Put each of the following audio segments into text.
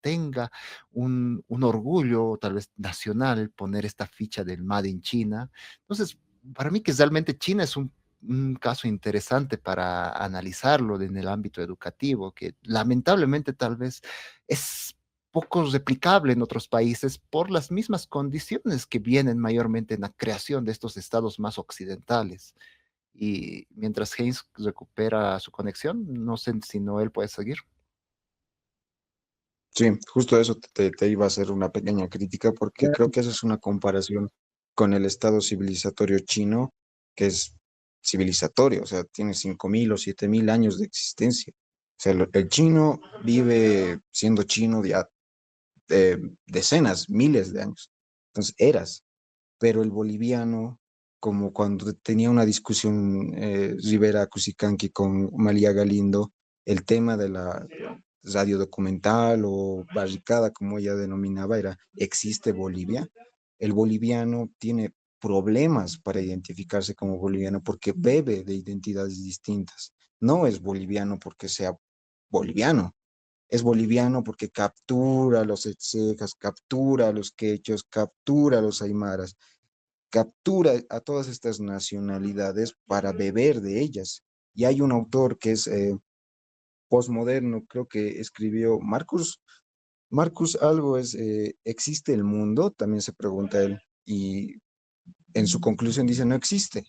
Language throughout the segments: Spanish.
tenga un orgullo tal vez nacional poner esta ficha del Made in China. Entonces, para mí que realmente China es un caso interesante para analizarlo en el ámbito educativo, que lamentablemente tal vez es poco replicable en otros países por las mismas condiciones que vienen mayormente en la creación de estos estados más occidentales. Y mientras Haynes recupera su conexión, no sé si Noel puede seguir. Sí, justo eso te iba a hacer una pequeña crítica porque creo que esa es una comparación con el estado civilizatorio chino, que es civilizatorio, o sea, tiene 5.000 o 7.000 años de existencia. O sea, el chino vive siendo chino ya decenas, miles de años. Entonces, eras. Pero el boliviano, como cuando tenía una discusión Rivera Cusicanqui con María Galindo, el tema de la radio documental o barricada, como ella denominaba, era, ¿existe Bolivia? El boliviano tiene problemas para identificarse como boliviano porque bebe de identidades distintas. No es boliviano porque sea boliviano, es boliviano porque captura a los etcejas, captura a los quechos, captura a los aymaras, captura a todas estas nacionalidades para beber de ellas. Y hay un autor que es postmoderno, creo que escribió Marcus algo es, ¿existe el mundo? También se pregunta él. Y en su conclusión dice, no existe.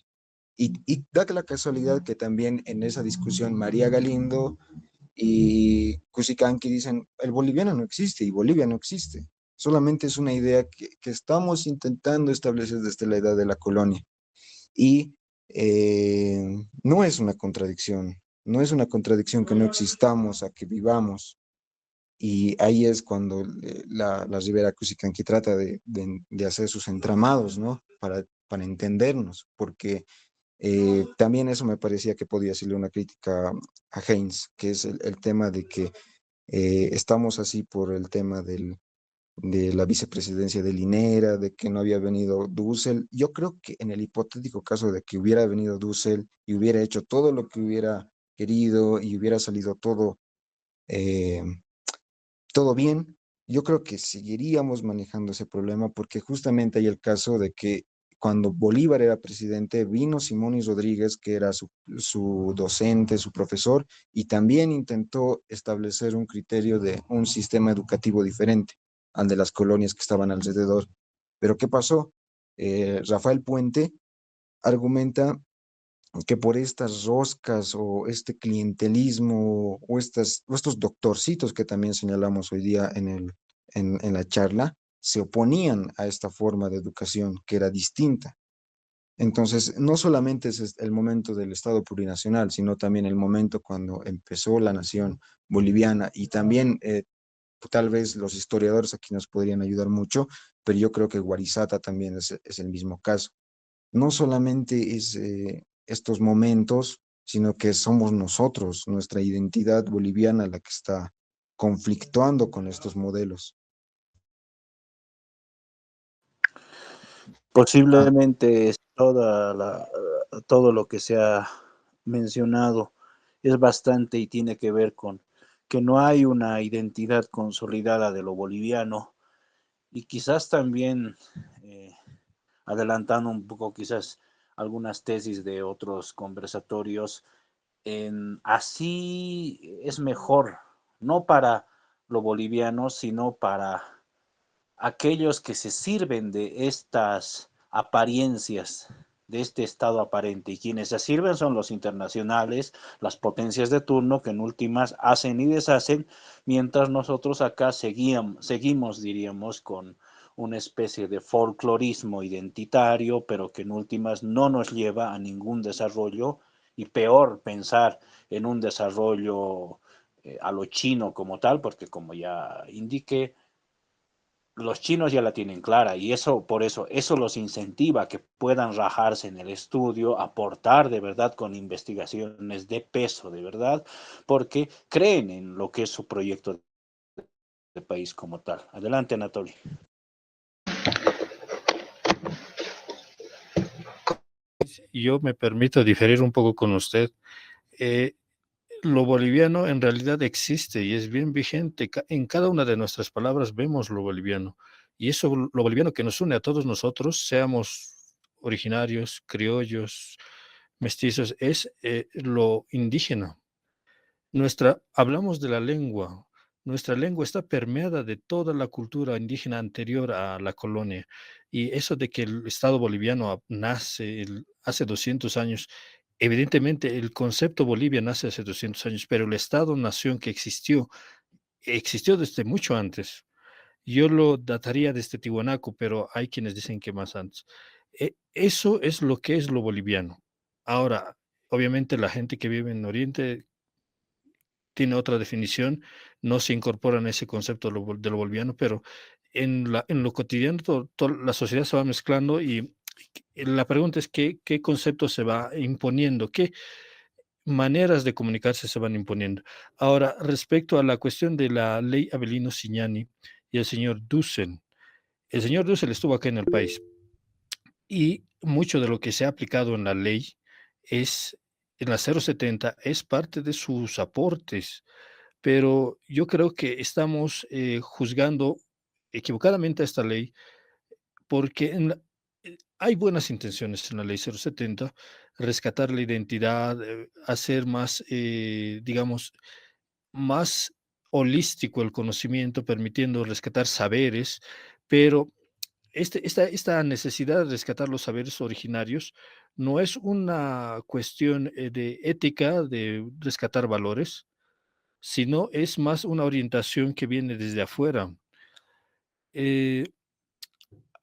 Y da la casualidad que también en esa discusión María Galindo y Cusicanqui dicen, el boliviano no existe y Bolivia no existe. Solamente es una idea que estamos intentando establecer desde la edad de la colonia. Y no es una contradicción, no es una contradicción que no existamos a que vivamos. Y ahí es cuando la Ribera Cusicanqui trata de hacer sus entramados, ¿no? Para entendernos, porque también eso me parecía que podía hacerle una crítica a Haynes, que es el tema de que estamos así por el tema de la vicepresidencia de Linera, de que no había venido Dussel. Yo creo que en el hipotético caso de que hubiera venido Dussel y hubiera hecho todo lo que hubiera querido y hubiera salido eh, todo bien, yo creo que seguiríamos manejando ese problema porque justamente hay el caso de que cuando Bolívar era presidente, vino Simón Rodríguez, que era su docente, su profesor, y también intentó establecer un criterio de un sistema educativo diferente al de las colonias que estaban alrededor. Pero ¿qué pasó? Rafael Puente argumenta que por estas roscas o este clientelismo o estos doctorcitos que también señalamos hoy día en la charla, se oponían a esta forma de educación que era distinta. Entonces, no solamente es el momento del Estado plurinacional, sino también el momento cuando empezó la nación boliviana y también tal vez los historiadores aquí nos podrían ayudar mucho, pero yo creo que Guarizata también es el mismo caso. No solamente es estos momentos, sino que somos nosotros, nuestra identidad boliviana la que está conflictuando con estos modelos. Ah, Posiblemente es todo lo que se ha mencionado es bastante y tiene que ver con que no hay una identidad consolidada de lo boliviano y quizás también eh, adelantando un poco quizás algunas tesis de otros conversatorios, así es mejor, no para lo boliviano, sino para aquellos que se sirven de estas apariencias, de este estado aparente, y quienes se sirven son los internacionales, las potencias de turno, que en últimas hacen y deshacen, mientras nosotros acá seguimos, diríamos, con una especie de folclorismo identitario, pero que en últimas no nos lleva a ningún desarrollo, y peor pensar en un desarrollo a lo chino como tal, porque como ya indiqué, los chinos ya la tienen clara y eso, por eso los incentiva a que puedan rajarse en el estudio, aportar de verdad con investigaciones de peso de verdad, porque creen en lo que es su proyecto de país como tal. Adelante, Anatoly. Yo me permito diferir un poco con usted. Eh, lo boliviano en realidad existe y es bien vigente. En cada una de nuestras palabras vemos lo boliviano. Y eso, lo boliviano que nos une a todos nosotros, seamos originarios, criollos, mestizos, es lo indígena. Hablamos de la lengua. Nuestra lengua está permeada de toda la cultura indígena anterior a la colonia. Y eso de que el Estado boliviano nace hace 200 años, evidentemente el concepto Bolivia nace hace 200 años, pero el Estado-nación que existió desde mucho antes. Yo lo dataría desde Tiwanaku, pero hay quienes dicen que más antes. Eso es lo que es lo boliviano. Ahora, obviamente la gente que vive en Oriente tiene otra definición, no se incorpora en ese concepto de lo boliviano, pero en lo cotidiano la sociedad se va mezclando y la pregunta es qué concepto se va imponiendo, qué maneras de comunicarse se van imponiendo. Ahora, respecto a la cuestión de la ley Avelino Signani y el señor Dussel estuvo acá en el país y mucho de lo que se ha aplicado en la ley en la 070 es parte de sus aportes, pero yo creo que estamos juzgando equivocadamente a esta ley porque hay buenas intenciones en la ley 070, rescatar la identidad, hacer más, digamos, más holístico el conocimiento, permitiendo rescatar saberes, pero esta necesidad de rescatar los saberes originarios no es una cuestión de ética, de rescatar valores, sino es más una orientación que viene desde afuera. Eh,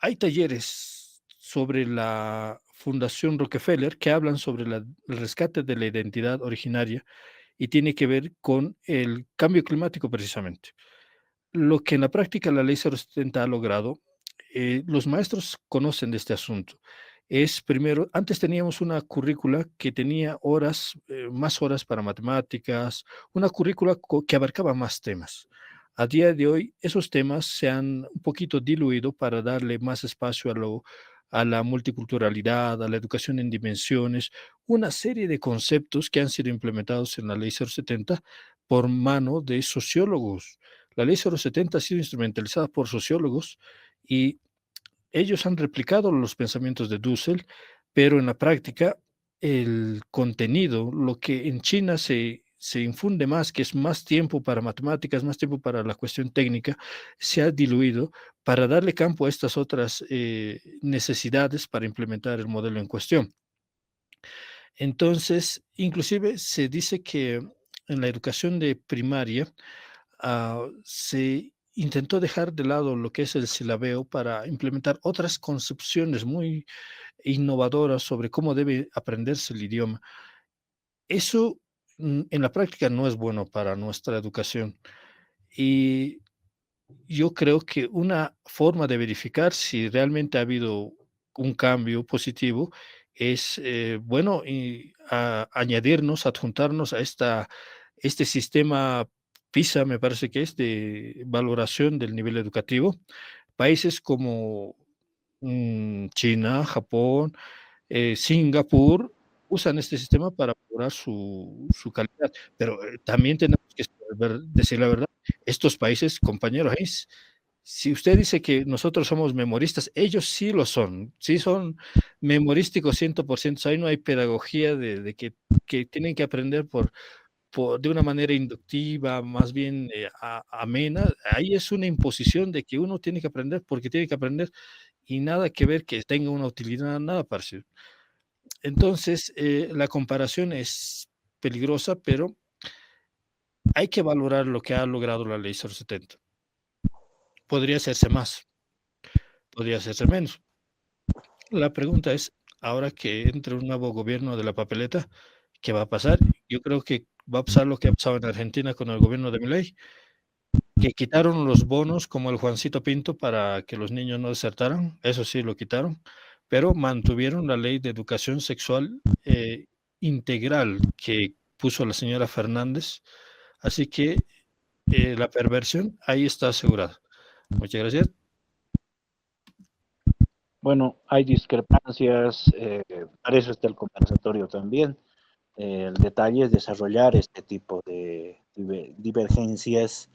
Hay talleres sobre la Fundación Rockefeller que hablan sobre el rescate de la identidad originaria y tiene que ver con el cambio climático precisamente. Lo que en la práctica la ley 070 ha logrado, los maestros conocen de este asunto. Es primero, antes teníamos una currícula que tenía más horas para matemáticas, una currícula que abarcaba más temas. A día de hoy, esos temas se han un poquito diluido para darle más espacio a la multiculturalidad, a la educación en dimensiones, una serie de conceptos que han sido implementados en la ley 070 por mano de sociólogos. La ley 070 ha sido instrumentalizada por sociólogos y ellos han replicado los pensamientos de Dussel, pero en la práctica el contenido, lo que en China se infunde más, que es más tiempo para matemáticas, más tiempo para la cuestión técnica, se ha diluido para darle campo a estas otras necesidades para implementar el modelo en cuestión. Entonces, inclusive se dice que en la educación de primaria, se intentó dejar de lado lo que es el silabeo para implementar otras concepciones muy innovadoras sobre cómo debe aprenderse el idioma. Eso en la práctica no es bueno para nuestra educación. Y yo creo que una forma de verificar si realmente ha habido un cambio positivo es, bueno, añadirnos, adjuntarnos a este sistema PISA, me parece que es de valoración del nivel educativo. Países como China, Japón, Singapur usan este sistema para mejorar su calidad, pero también tenemos que decir la verdad, estos países, compañeros, si usted dice que nosotros somos memoristas, ellos sí son memorísticos 100%, ahí no hay pedagogía de que tienen que aprender de una manera inductiva, más bien amena, ahí es una imposición de que uno tiene que aprender porque tiene que aprender y nada que ver que tenga una utilidad, nada parecido. Entonces, la comparación es peligrosa, pero hay que valorar lo que ha logrado la ley 070. Podría hacerse más, podría hacerse menos. La pregunta es, ahora que entre un nuevo gobierno de la papeleta, ¿qué va a pasar? Yo creo que va a pasar lo que ha pasado en Argentina con el gobierno de Milei, que quitaron los bonos como el Juancito Pinto para que los niños no desertaran, eso sí lo quitaron, pero mantuvieron la ley de educación sexual integral que puso la señora Fernández, así que la perversión ahí está asegurada. Muchas gracias. Bueno, hay discrepancias, para eso está el conversatorio también. El detalle es desarrollar este tipo de divergencias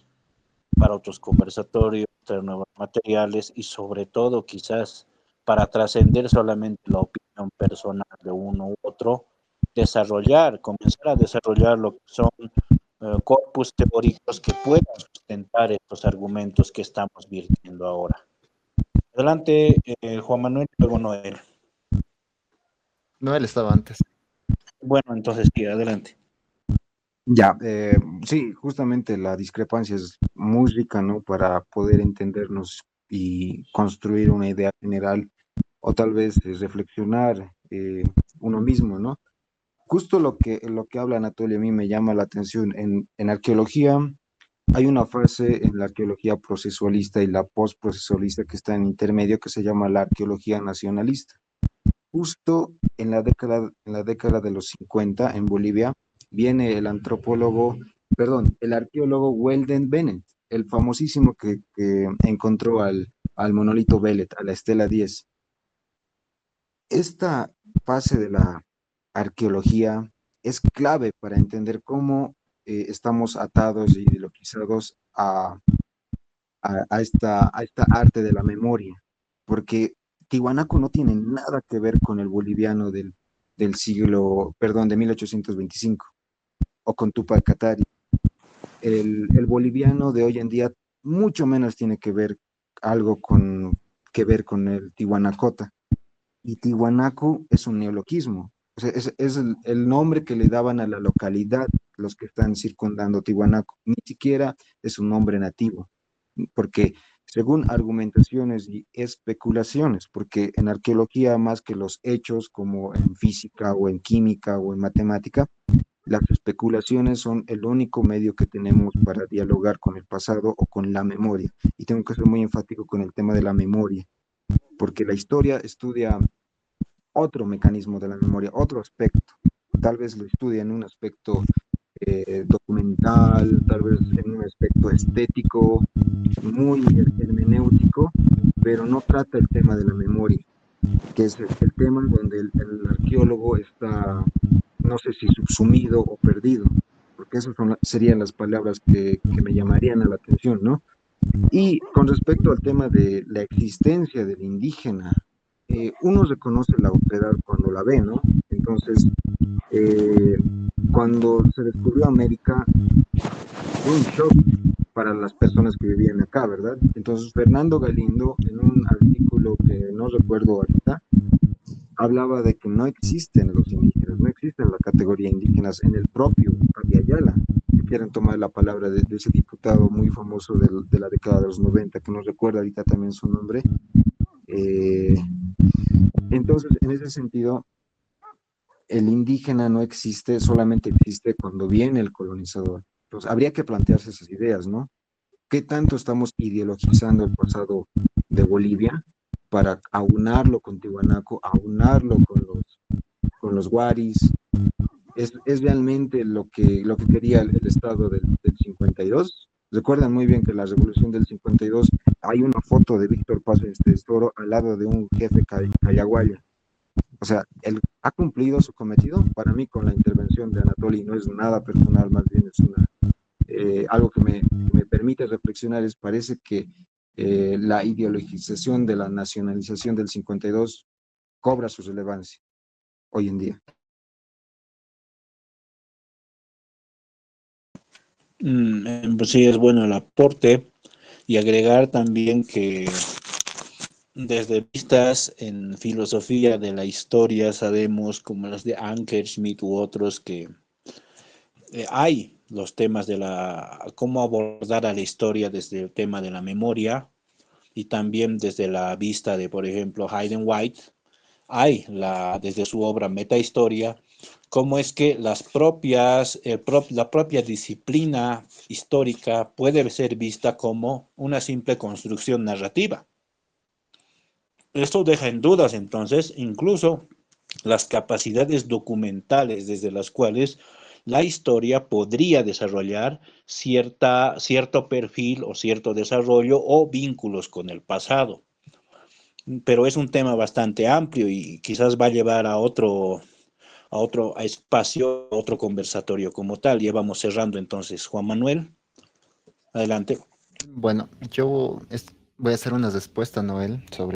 para otros conversatorios, traer nuevos materiales y sobre todo quizás para trascender solamente la opinión personal de uno u otro, comenzar a desarrollar lo que son corpus teóricos que puedan sustentar estos argumentos que estamos virtiendo ahora. Adelante, Juan Manuel, luego Noel. No, él estaba antes. Bueno, entonces sí, adelante. Ya, sí, justamente la discrepancia es muy rica, ¿no? Para poder entendernos y construir una idea general o tal vez reflexionar uno mismo, ¿no? Justo lo que habla Anatolia a mí me llama la atención. En arqueología hay una fase en la arqueología procesualista y la postprocesualista que está en intermedio que se llama la arqueología nacionalista. Justo en la década de los 50 en Bolivia viene el antropólogo, perdón, el arqueólogo Weldon Bennett, el famosísimo que encontró al monolito Belet, a la estela 10. Esta fase de la arqueología es clave para entender cómo estamos atados y ideologizados a esta arte de la memoria, porque Tiwanaku no tiene nada que ver con el boliviano del siglo, perdón, de 1825, o con Tupac Katari. El boliviano de hoy en día mucho menos tiene que ver algo que ver con el Tiwanacota. Y Tiwanaku es un neologismo, o sea, es el nombre que le daban a la localidad los que están circundando Tiwanaku, ni siquiera es un nombre nativo, porque según argumentaciones y especulaciones, porque en arqueología más que los hechos como en física o en química o en matemática, las especulaciones son el único medio que tenemos para dialogar con el pasado o con la memoria. Y tengo que ser muy enfático con el tema de la memoria, porque la historia estudia otro mecanismo de la memoria, otro aspecto. Tal vez lo estudia en un aspecto documental, tal vez en un aspecto estético, muy hermenéutico, pero no trata el tema de la memoria, que es el tema donde el arqueólogo está, no sé si subsumido o perdido, porque esas serían las palabras que me llamarían a la atención, ¿no? Y con respecto al tema de la existencia del indígena, uno reconoce la otredad cuando la ve, ¿no? Entonces, eh, cuando se descubrió América, fue un shock para las personas que vivían acá, ¿verdad? Entonces, Fernando Galindo, en un artículo que no recuerdo ahorita, hablaba de que no existen los indígenas, no existen la categoría indígenas en el propio Abya Yala, que quieren tomar la palabra de ese diputado muy famoso de la década de los 90, que no recuerdo ahorita también su nombre. Eh, entonces, en ese sentido, el indígena no existe, solamente existe cuando viene el colonizador. Entonces, habría que plantearse esas ideas, ¿no? ¿Qué tanto estamos ideologizando el pasado de Bolivia para aunarlo con Tiwanaku, aunarlo con los Guaris? Es realmente lo que quería el Estado del 52. Recuerdan muy bien que en la revolución del 52 hay una foto de Víctor Paz Toro al lado de un jefe cayaguaya. O sea, él ha cumplido su cometido. Para mí, con la intervención de Anatoly, no es nada personal, más bien es algo que me permite reflexionar. Parece que la ideologización de la nacionalización del 52 cobra su relevancia hoy en día. Pues sí, es bueno el aporte y agregar también que desde vistas en filosofía de la historia sabemos, como las de Anker, Schmidt u otros, que hay los temas de cómo abordar a la historia desde el tema de la memoria y también desde la vista de, por ejemplo, Hayden White, hay desde su obra Metahistoria, cómo es que la propia disciplina histórica puede ser vista como una simple construcción narrativa. Esto deja en dudas entonces incluso las capacidades documentales desde las cuales la historia podría desarrollar cierto perfil o cierto desarrollo o vínculos con el pasado. Pero es un tema bastante amplio y quizás va a llevar a a otro espacio, a otro conversatorio como tal. Ya vamos cerrando entonces. Juan Manuel, adelante. Bueno, yo voy a hacer una respuesta, Noel, sobre